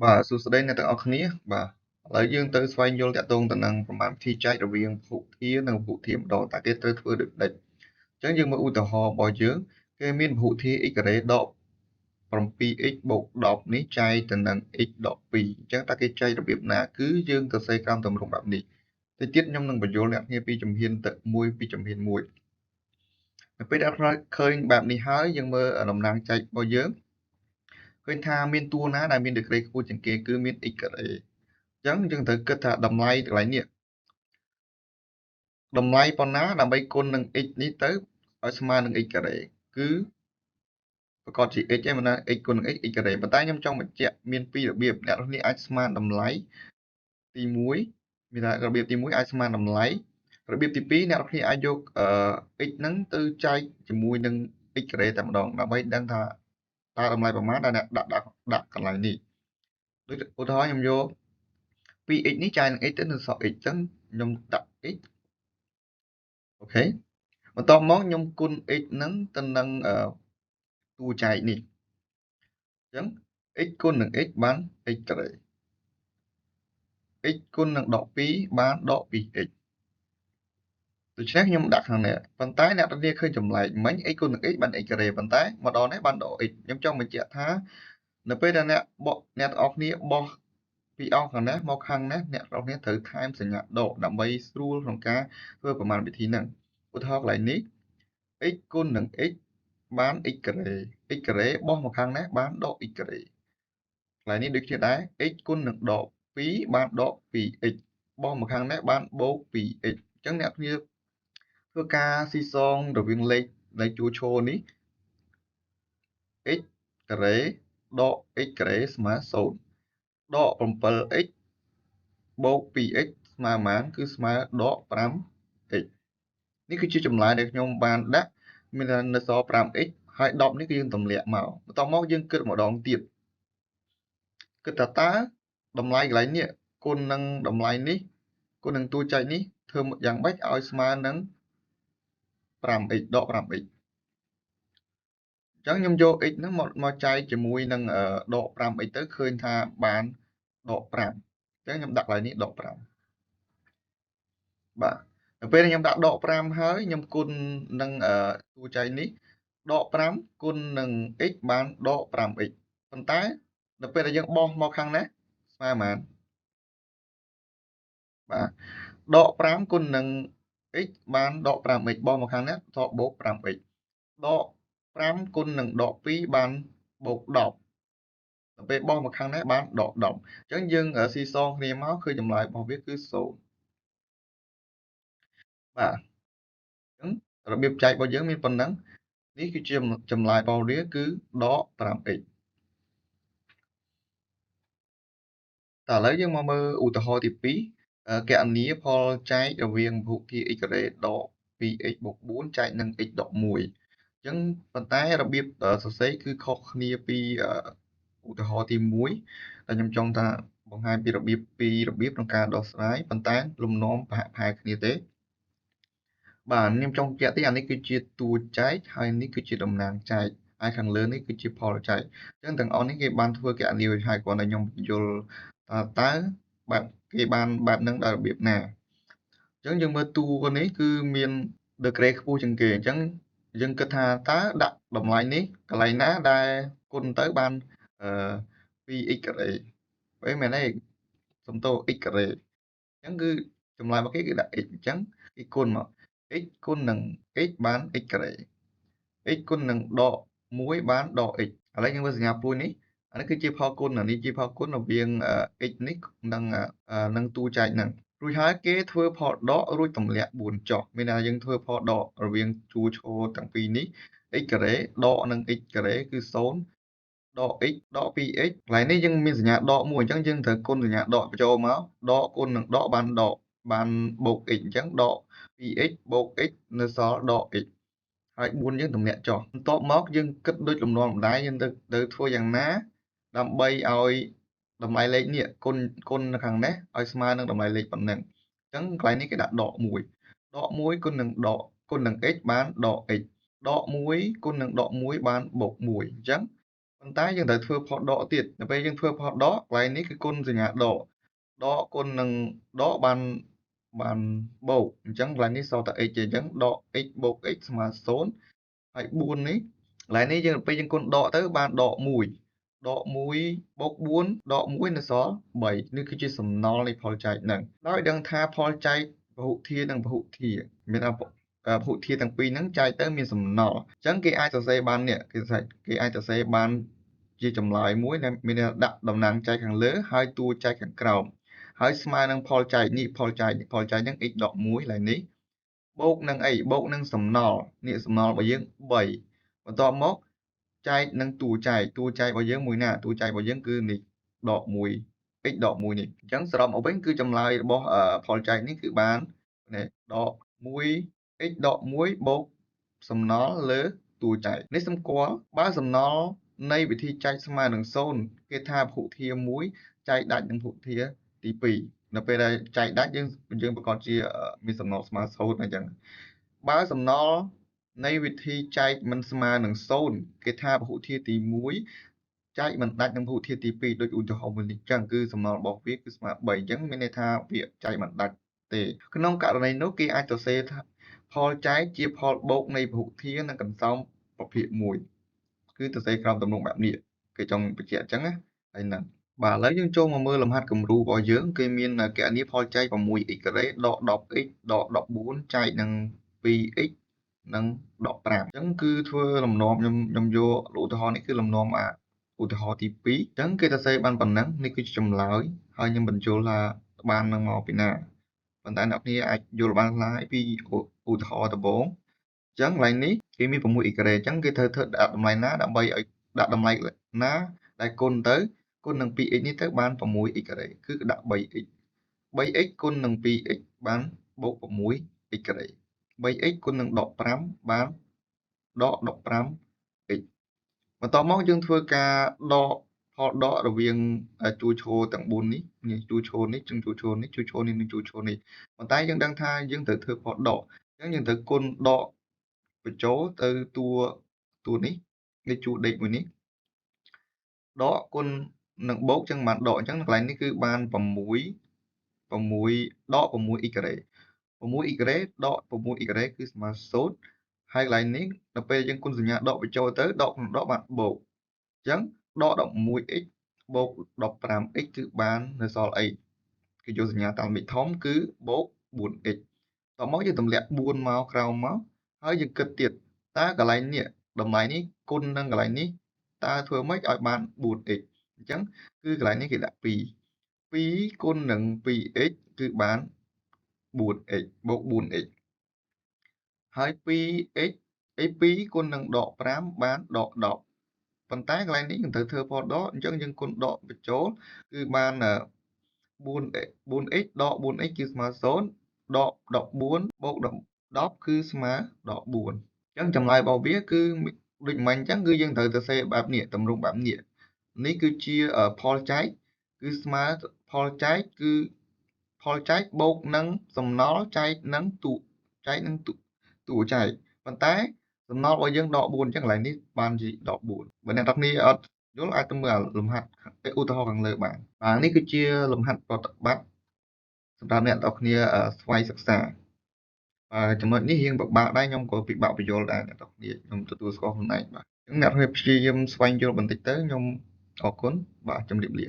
បាទសួស្តីអ្នកទាំងអស់គ្នាបាទឥឡូវយើងទៅស្វែងយល់តាក់ទងទៅនឹងប្រមាណវិធីចែករវាងពហុធាតុនិងពហុធាតុម្ដងតើគេត្រូវធ្វើដូចដេចអញ្ចឹងយើងមើលឧទាហរណ៍របស់យើងគេមានពហុធាតុ x ការ៉េដក 7x បូក10នេះចែកទៅនឹង x ដក2អញ្ចឹងតើគេចែករបៀបណាគឺយើងទៅសេក្រោមទម្រង់បែបនេះតិចទៀតខ្ញុំនឹងបញ្យល់អ្នកគ្នាពីជំហានទៅមួយពីជំហានមួយនៅពេលដែលឃើញបែបនេះហើយយើងមើលតំណាងចែករបស់យើងឃើញថាមានតួណាដែលមានដឺក្រេខ្ពស់ជាងគេគឺមាន x ការ៉េអញ្ចឹងយើងត្រូវគិតថាតម្លៃកន្លែងនេះតម្លៃប៉ុណ្ណាដើម្បីគុណនឹង x នេះទៅឲ្យស្មើនឹង x ការ៉េគឺប្រកាសជា x ឯមិនណា x គុណនឹង x ការ៉េប៉ុន្តែខ្ញុំចង់បញ្ជាក់មានពីររបៀបអ្នកនរគ្នាអាចស្មានតម្លៃទី1មានថារបៀបទី1អាចស្មានតម្លៃរបៀបទី2អ្នកនរគ្នាអាចយកx ហ្នឹងទៅចែកជាមួយនឹង x ការ៉េតែម្ដងដើម្បីដឹងថាតើតម្លៃប្រមាណដែលអ្នកដាក់កន្លែងនេះដូចឧទាហរណ៍ខ្ញុំយក 2x នេះចែកនឹង x ទៅនៅសល់ x អញ្ចឹងខ្ញុំដាក់ x អូខេបន្ទាប់មកខ្ញុំគុណ x ហ្នឹងទៅនឹងតួចែកនេះអញ្ចឹង x គុណនឹង x បាន x ការ៉េ x គុណនឹងដក2បានដក 2x ដូច្នេះខ្ញុំដាក់ខាងនេះប៉ុន្តែអ្នកនរគ្នាឃើញចម្លែកមិញ x គុណនឹង x បាន x ការ៉េប៉ុន្តែម្ដងនេះបានដក x ខ្ញុំចង់បញ្ជាក់ថានៅពេលដែលអ្នកទាំងអស់គ្នាបោះពីអស់ខាងនេះមកខាងនេះអ្នកទាំងអស់គ្នាត្រូវថែមសញ្ញាដកដើម្បីស្រួលក្នុងការធ្វើប្រមាណវិធីហ្នឹងឧទាហរណ៍កន្លែងនេះ x គុណនឹង x បាន x ការ៉េ x ការ៉េបោះមកខាងនេះបានដក x ការ៉េកន្លែងនេះដូចគ្នាដែរ x គុណនឹងដក2បានដក 2x បោះមកខាងនេះបានបូក 2x អញ្ចឹងអ្នកគ្នាធ្វើការស៊ីសងរវាងលេខនៃជួរឈរនេះ x ការ៉េដក x ការ៉េស្មើ0ដក 7x បូក 2x ស្មើប៉ុន្មានគឺស្មើដក 5x នេះគឺជាចម្លើយដែលខ្ញុំបានដាក់មានថានៅសល់ 5x ហើយ10នេះគឺយើងទម្លាក់មកបន្ទាប់មកយើងគិតម្ដងទៀតគិតថាតើតម្លៃកន្លែងនេះគុណនឹងតម្លៃនេះគុណនឹងតួចែកនេះធ្វើយ៉ាងម៉េចឲ្យស្មើនឹង 5x ដក 5x អញ្ចឹងខ្ញុំយក x ហ្នឹងមកចែកជាមួយនឹងដក 5x ទៅឃើញថាបានដក 5អញ្ចឹងខ្ញុំដាក់កន្លែងនេះដក 5បាទនៅពេលខ្ញុំដាក់ដក 5ហើយខ្ញុំគុណនឹងតួចែកនេះដក 5គុណនឹង x បានដក 5x ប៉ុន្តែនៅពេលដែលយើងបោះមកខាងនេះស្មើប៉ុន្មានបាទដក 5គុណនឹង x បានដក 5x បោះមកខាងនេះតបបូក 5x ដក 5គុណនឹងដក 2បានបូក 10ដល់ពេលបោះមកខាងនេះបានដក 10អញ្ចឹងយើងស៊ីសងគ្នាមកឃើញចម្លើយរបស់វាគឺ0បាទអញ្ចឹងរបៀបចែករបស់យើងមានប៉ុណ្ណឹងនេះគឺជាចម្លើយរបស់វាគឺដក 5x តើឥឡូវយើងមកមើលឧទាហរណ៍ទី2គណនាផលចែករវាងពហុធាតុ x ការ៉េដក 2x បូក4ចែកនឹង x ដក1អញ្ចឹងប៉ុន្តែរបៀបសរសេរគឺខុសគ្នាពីឧទាហរណ៍ទី1ដែលខ្ញុំចង់ថាបង្ហាញពីរបៀបក្នុងការដោះស្រាយប៉ុន្តែលំនាំប្រហាក់ប្រហែលគ្នាទេបាទខ្ញុំចង់បញ្ជាក់ទេអានេះគឺជាតួចែកហើយនេះគឺជាតំណាងចែកហើយខាងលើនេះគឺជាផលចែកអញ្ចឹងទាំងអស់នេះគេបានធ្វើគណនារួចហើយគ្រាន់តែខ្ញុំបញ្យល់តើបែបគេបានបែបហ្នឹងដោយរបៀបណាអញ្ចឹងយើងមើលតួនេះគឺមាន degree ខ្ពស់ជាងគេអញ្ចឹងយើងគិតថាតើដាក់តម្លៃនេះកន្លែងណាដែលគុណទៅបាន2x ការ៉េមែនទេសំទោស x ការ៉េអញ្ចឹងគឺចម្លើយរបស់គេគឺដាក់ x អញ្ចឹងគេគុណមក x គុណនឹង x បាន x ការ៉េ x គុណនឹងដក1បានដក x ឥឡូវយើងមើលសញ្ញាព្រួយនេះអានេះគឺជាផលគុណអានេះជាផលគុណរវាង x នេះនិងតួចែកហ្នឹងរួចហើយគេធ្វើផលដករួចទម្លាក់4ចុះមានន័យថាយើងធ្វើផលដករវាងជួរឈរទាំងពីរនេះ x ការ៉េដកនឹង x ការ៉េគឺ0ដក x ដក 2x កន្លែងនេះយើងមានសញ្ញាដកមួយអញ្ចឹងយើងត្រូវគុណសញ្ញាដកបញ្ចូលមកដកគុណនឹងដកបានបូក x អញ្ចឹងដក 2x បូក x នៅសល់ដក x ហើយ4យើងទម្លាក់ចុះបន្ទាប់មកយើងគិតដូចលំនាំម្ដាយយើងទៅធ្វើយ៉ាងណាដើម្បីឲ្យតម្លៃលេខនេះគុណនៅខាងនេះឲ្យស្មើនឹងតម្លៃលេខប៉ុណ្ណឹងអញ្ចឹងកន្លែងនេះគេដាក់ដក1គុណនឹង x បានដក x ដក1គុណនឹងដក1បានបូក1អញ្ចឹង ប៉ុន្តែយើងត្រូវធ្វើផលដកទៀតនៅពេលយើងធ្វើផលដកកន្លែងនេះគឺគុណសញ្ញាដកគុណនឹងដកបានបូកអញ្ចឹងកន្លែងនេះសល់តែ x ទេអញ្ចឹងដក x បូក x ស្មើ0ហើយ4នេះកន្លែងនេះយើងពេលយើងគុណដកទៅបានដក1បូក4ដក1នៅសល់3នេះគឺជាសំណល់នៃផលចែកហ្នឹងដោយដឹងថាផលចែកពហុធានិងពហុធាមានថាពហុធាទាំងពីរហ្នឹងចែកទៅមានសំណល់អញ្ចឹងគេអាចសរសេរបាននេះគេអាចសរសេរបានជាចម្លើយមួយដែលមានដាក់តំណាងចែកខាងលើហើយតួចែកខាងក្រោមហើយស្មើនឹងផលចែកនេះផលចែកហ្នឹង x ដក1ឡើយនេះបូកនឹងអីបូកនឹងសំណល់នេះសំណល់របស់យើង3បន្ទាប់មកចែកនឹងតួចែករបស់យើងមួយណាតួចែករបស់យើងគឺនេះដក1 x ដក1នេះអញ្ចឹងសរុបមកវិញគឺចម្លើយរបស់ផលចែកនេះគឺបាននេះដក1 x ដក1បូកសំណល់លើតួចែកនេះសម្គាល់បើសំណល់នៃវិធីចែកស្មើនឹង0គេថាពហុធា1ចែកដាច់នឹងពហុធាទី2នៅពេលដែលចែកដាច់យើងប្រកាសជាមានសំណល់ស្មើ0អញ្ចឹងបើសំណល់នៃវិធីចែកមិនស្មើនឹង0គេថាពហុធាទី1ចែកមិនដាច់នឹងពហុធាទី2ដូចឧទាហរណ៍មួយនេះអញ្ចឹងគឺសំណល់របស់វាគឺស្មើ3អញ្ចឹងមានន័យថាវាចែកមិនដាច់ទេក្នុងករណីនោះគេអាចសរសេរថាផលចែកជាផលបូកនៃពហុធានិងកន្សោមប្រភេទ1គឺសរសេរក្រោមទំនុកបែបនេះគេចង់បញ្ជាក់អញ្ចឹងណាហើយហ្នឹងបាទឥឡូវយើងចូលមកមើលលំហាត់គំរូរបស់យើងគេមានគណនាផលចែក 6x ការ៉េដក 10x ដក 14ចែកនឹង 2x និងដក5អញ្ចឹងគឺធ្វើលំនាំខ្ញុំយកឧទាហរណ៍នេះគឺលំនាំឧទាហរណ៍ទី2អញ្ចឹងគេសរសេរបានប៉ុណ្ណឹងនេះគឺជាចម្លើយហើយខ្ញុំបញ្យល់ថាបាននឹងមកពីណាប៉ុន្តែអ្នកគ្នាអាចយល់បានឡាយពីឧទាហរណ៍ដំបូងអញ្ចឹងកន្លែងនេះគេមាន 6x ការ៉េអញ្ចឹងគេត្រូវធ្វើដាក់តម្លៃណាដើម្បីឲ្យដាក់តម្លៃណាដែលគុណទៅគុណនឹង 2x នេះទៅបាន 6x ការ៉េគឺដាក់ 3x គុណនឹង 2x បានបូក 6x ការ៉េ 3x គុណនឹងដក5បានដក 15x បន្ទាប់មកយើងធ្វើការដកផលដករវាងជួរឈរទាំង4នេះជួរឈរនេះជួរឈរនេះជួរឈរនេះនិងជួរឈរនេះប៉ុន្តែយើងដឹងថាយើងត្រូវធ្វើផលដកអញ្ចឹងយើងត្រូវគុណដកបញ្ចូលទៅតួនេះជួរដេកមួយនេះដកគុណនឹងបូកអញ្ចឹងបានដកអញ្ចឹងកន្លែងនេះគឺបាន6ដក 6x ការ៉េ 6x ការ៉េដក 6x ការ៉េគឺស្មើ0ហើយកន្លែងនេះដល់ពេលយើងគុណសញ្ញាដកបញ្ចូលទៅដកក្នុងដកបានបូកអញ្ចឹងដក 11x បូក 15x គឺបាននៅសល់អីគេយកសញ្ញាតាមលេខធំគឺបូក 4x តមកយើងទម្លាក់4មកក្រោមមកហើយយើងគិតទៀតតើកន្លែងនេះតម្លៃនេះគុណនឹងកន្លែងនេះតើធ្វើម៉េចឲ្យបាន 4x អញ្ចឹងគឺកន្លែងនេះគេដាក់2គុណនឹង 2x គឺបាន 4x បូក 4x ហើយ 2x 2គុណនឹងដក5បានដក10ប៉ុន្តែកន្លែងនេះយើងត្រូវធ្វើផលដកអញ្ចឹងយើងគុណដកបញ្ចូលគឺបាន 4x ដក 4x គឺស្មើ0ដក14បូក10គឺស្មើដក4អញ្ចឹងចម្លើយរបស់វាគឺដូចមិញអញ្ចឹងគឺយើងត្រូវសរសេរបែបនេះទម្រង់បែបនេះនេះគឺជាផលចែកគឺស្មើផលចែកគឺផលចែកបូកនឹងសំណល់ចែកនឹងតួចែកប៉ុន្តែសំណល់របស់យើងដក4អញ្ចឹងកន្លែងនេះបានជាដក4បើអ្នកនរគ្នាអត់យល់អាចទៅមើលលំហាត់ឧទាហរណ៍ខាងលើបាននេះគឺជាលំហាត់ប្រតិបត្តិសម្រាប់អ្នកនរគ្នាស្វ័យសិក្សាចំណុចនេះរៀងពិបាកដែរខ្ញុំក៏ពិបាកបញ្យល់ដែរអ្នកនរគ្នាខ្ញុំទទួលស្គាល់ខ្លួនឯងបាទអញ្ចឹងអ្នកនរគ្នាព្យាយាមស្វែងយល់បន្តិចទៅខ្ញុំអរគុណបាទជម្រាបលា